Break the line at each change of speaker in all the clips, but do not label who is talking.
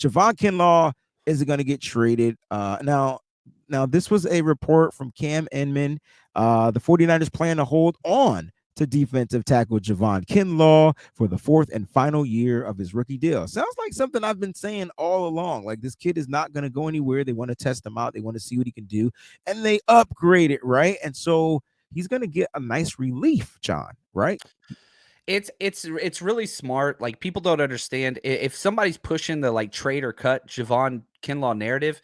Javon Kinlaw is going to get traded. Now, this was a report from Cam Inman. The 49ers plan to hold on to defensive tackle Javon Kinlaw for the fourth and final year of his rookie deal. Sounds like something I've been saying all along. Like, this kid is not going to go anywhere. They want to test him out. They want to see what he can do. And they upgrade it, right? And so he's going to get a nice relief, John, right?
It's really smart. Like, people don't understand, if somebody's pushing the like trade or cut Javon Kinlaw narrative,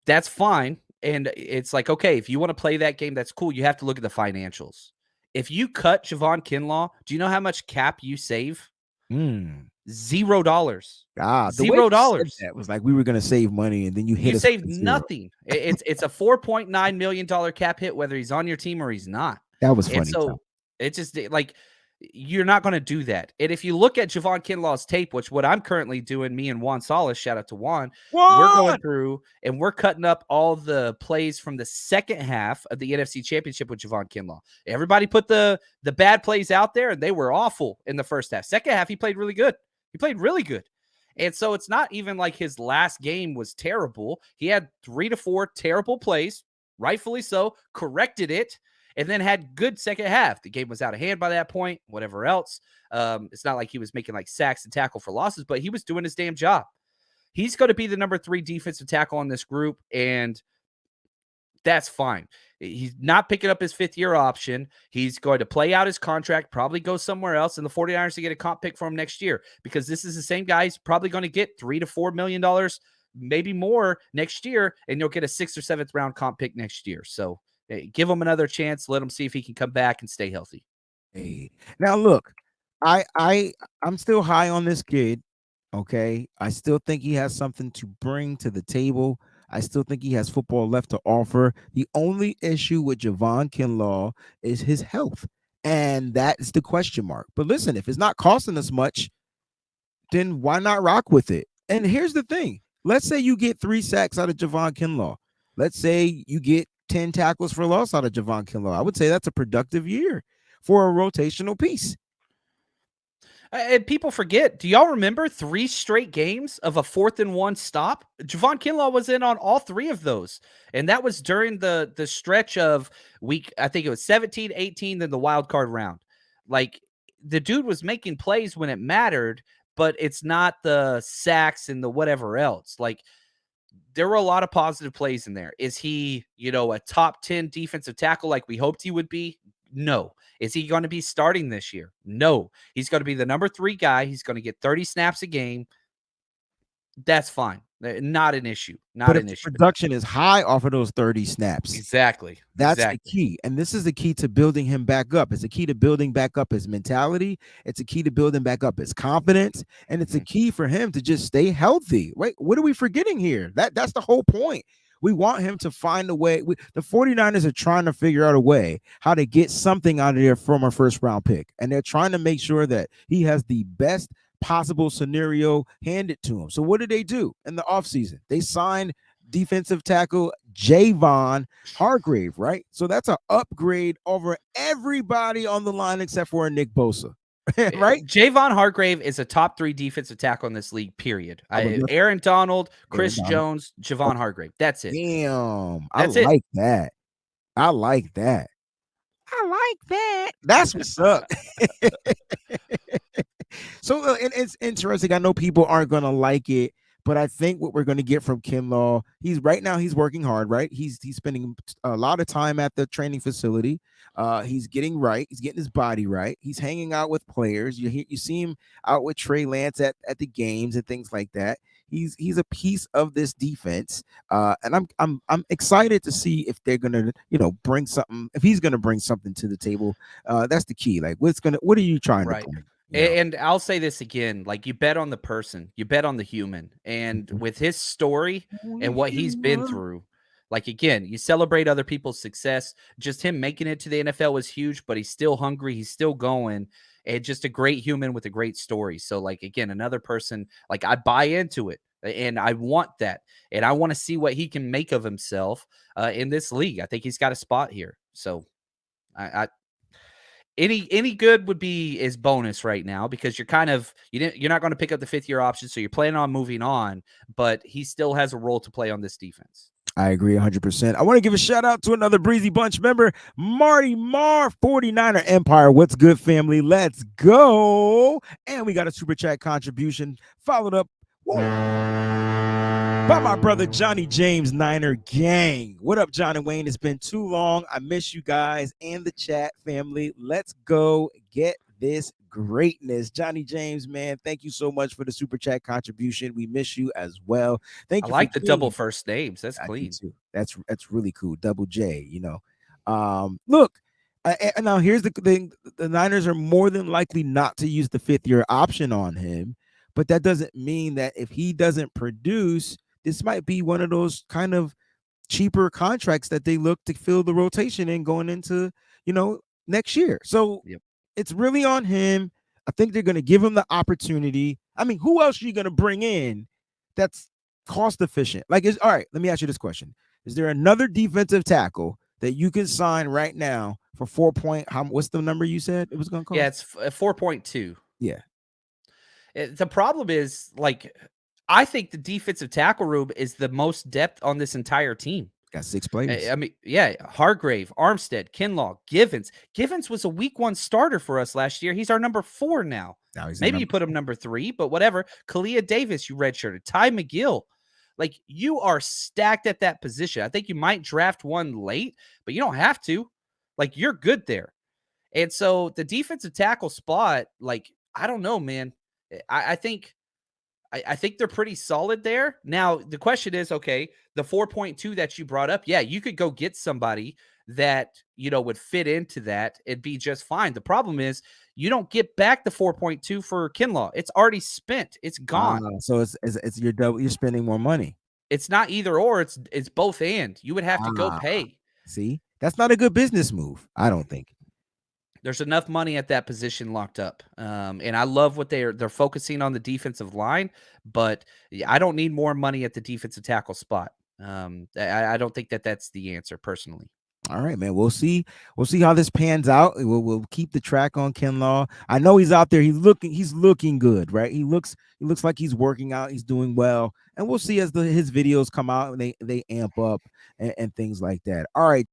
that's fine. And it's like, okay, if you want to play that game, that's cool. You have to look at the financials. If you cut Javon Kinlaw, do you know how much cap you save? $0.
The way you said
$0.
that was like we were going to save money, and then you hit
You
us
saved
with zero.
nothing. It's a $4.9 million cap hit, whether he's on your team or he's not.
That was
And
funny. Tom.
so it's just like, you're not going to do that. And if you look at Javon Kinlaw's tape, which what I'm currently doing, me and Juan Salas, shout out to Juan, we're going through and we're cutting up all the plays from the second half of the NFC Championship with Javon Kinlaw. Everybody put the bad plays out there, and they were awful in the first half. Second half, he played really good. And so it's not even like his last game was terrible. He had 3 to 4 terrible plays, rightfully so, corrected it, and then had good second half. The game was out of hand by that point, whatever else. It's not like he was making like sacks and tackle for losses, but he was doing his damn job. He's going to be the number 3 defensive tackle on this group, and that's fine. He's not picking up his 5th-year option. He's going to play out his contract, probably go somewhere else, and the 49ers to get a comp pick for him next year, because this is the same guy. He's probably going to get $3 to $4 million, maybe more next year, and you'll get a 6th or 7th round comp pick next year. So give him another chance. Let him see if he can come back and stay healthy.
Hey, now look, I'm still high on this kid. Okay, I still think he has something to bring to the table. I still think he has football left to offer. The only issue with Javon Kinlaw is his health, and that is the question mark. But listen, if it's not costing us much, then why not rock with it? And here's the thing: let's say you get 3 sacks out of Javon Kinlaw. Let's say you get 10 tackles for loss out of Javon Kinlaw. I would say that's a productive year for a rotational piece.
And people forget, do y'all remember 3 straight games of a 4th and 1 stop? Javon Kinlaw was in on all 3 of those. And that was during the stretch of week, I think it was 17, 18, then the wild card round. Like, the dude was making plays when it mattered, but it's not the sacks and the whatever else. Like, there were a lot of positive plays in there. Is he, a top 10 defensive tackle like we hoped he would be? No. Is he going to be starting this year? No. He's going to be the number 3 guy. He's going to get 30 snaps a game. That's fine. Not an issue. Not an issue.
Production is high off of those 30 snaps.
Exactly.
That's the key. And this is the key to building him back up. It's a key to building back up his mentality. It's a key to building back up his confidence. And it's a key for him to just stay healthy. Wait, what are we forgetting here? That's the whole point. We want him to find a way. The 49ers are trying to figure out a way how to get something out of there from a first round pick. And they're trying to make sure that he has the best possible scenario handed to him. So what did they do in the offseason? They signed defensive tackle Javon Hargrave, right? So that's an upgrade over everybody on the line except for Nick Bosa. Right?
Javon Hargrave is a top 3 defensive tackle in this league, period. Aaron Donald, Chris Jones, Javon Hargrave. That's it.
Damn. I like that. That's what's up. So it's interesting. I know people aren't going to like it, but I think what we're going to get from Kinlaw, he's working hard, right? He's spending a lot of time at the training facility. He's getting right. He's getting his body right. He's hanging out with players. You see him out with Trey Lance at the games and things like that. He's a piece of this defense, and I'm excited to see if they're gonna bring something. If he's gonna bring something to the table, that's the key. Like what are you trying to bring?
And I'll say this again, like, you bet on the person, you bet on the human. And with his story and what he's been through, like, again, you celebrate other people's success. Just him making it to the NFL was huge, but he's still hungry. He's still going, and just a great human with a great story. So, like, again, another person, like, I buy into it, and I want that. And I want to see what he can make of himself in this league. I think he's got a spot here. So Any good would be is bonus right now because you're not going to pick up the 5th-year option, so you're planning on moving on, but he still has a role to play on this defense.
I agree 100%. I want to give a shout out to another Breezy Bunch member, Marty Marr, 49er Empire. What's good, family? Let's go. And we got a super chat contribution followed up by my brother Johnny James, Niner Gang. What up, John and Wayne? It's been too long. I miss you guys and the chat family. Let's go get this greatness. Johnny James, man, thank you so much for the super chat contribution. We miss you as well. Thank
I
you
like
for
the double first names. That's clean.
too. That's really cool. Double J, Look, and now here's the thing: the Niners are more than likely not to use the 5th-year option on him, but that doesn't mean that if he doesn't produce, this might be one of those kind of cheaper contracts that they look to fill the rotation in going into next year. So
Yep.
it's really on him. I think they're going to give him the opportunity. I mean, who else are you going to bring in that's cost efficient? All right, let me ask you this question. Is there another defensive tackle that you can sign right now for 4 point? What's the number you said it was going to cost?
Yeah, it's 4.2.
Yeah.
The problem is, I think the defensive tackle room is the most depth on this entire team.
Got 6 players.
I mean, yeah, Hargrave, Armstead, Kinlaw, Givens. Givens was a week 1 starter for us last year. He's our number 4 now. Maybe you put him number 3, but whatever. Kalia Davis, you redshirted. Ty McGill. You are stacked at that position. I think you might draft one late, but you don't have to. You're good there. And so the defensive tackle spot, I don't know, man. I think they're pretty solid there. Now, the question is, okay, the 4.2 that you brought up, yeah, you could go get somebody that, would fit into that. It'd be just fine. The problem is you don't get back the 4.2 for Kinlaw. It's already spent. It's gone.
So it's you're spending more money.
It's not either or. It's both and. You would have to go pay.
See, that's not a good business move, I don't think.
There's enough money at that position locked up. And I love what they're focusing on the defensive line, but I don't need more money at the defensive tackle spot. I don't think that's the answer personally.
All right, man. We'll see how this pans out. We'll keep the track on Kinlaw. I know he's out there. He's looking good, right? He looks like he's working out. He's doing well, and we'll see as his videos come out and they amp up and things like that. All right.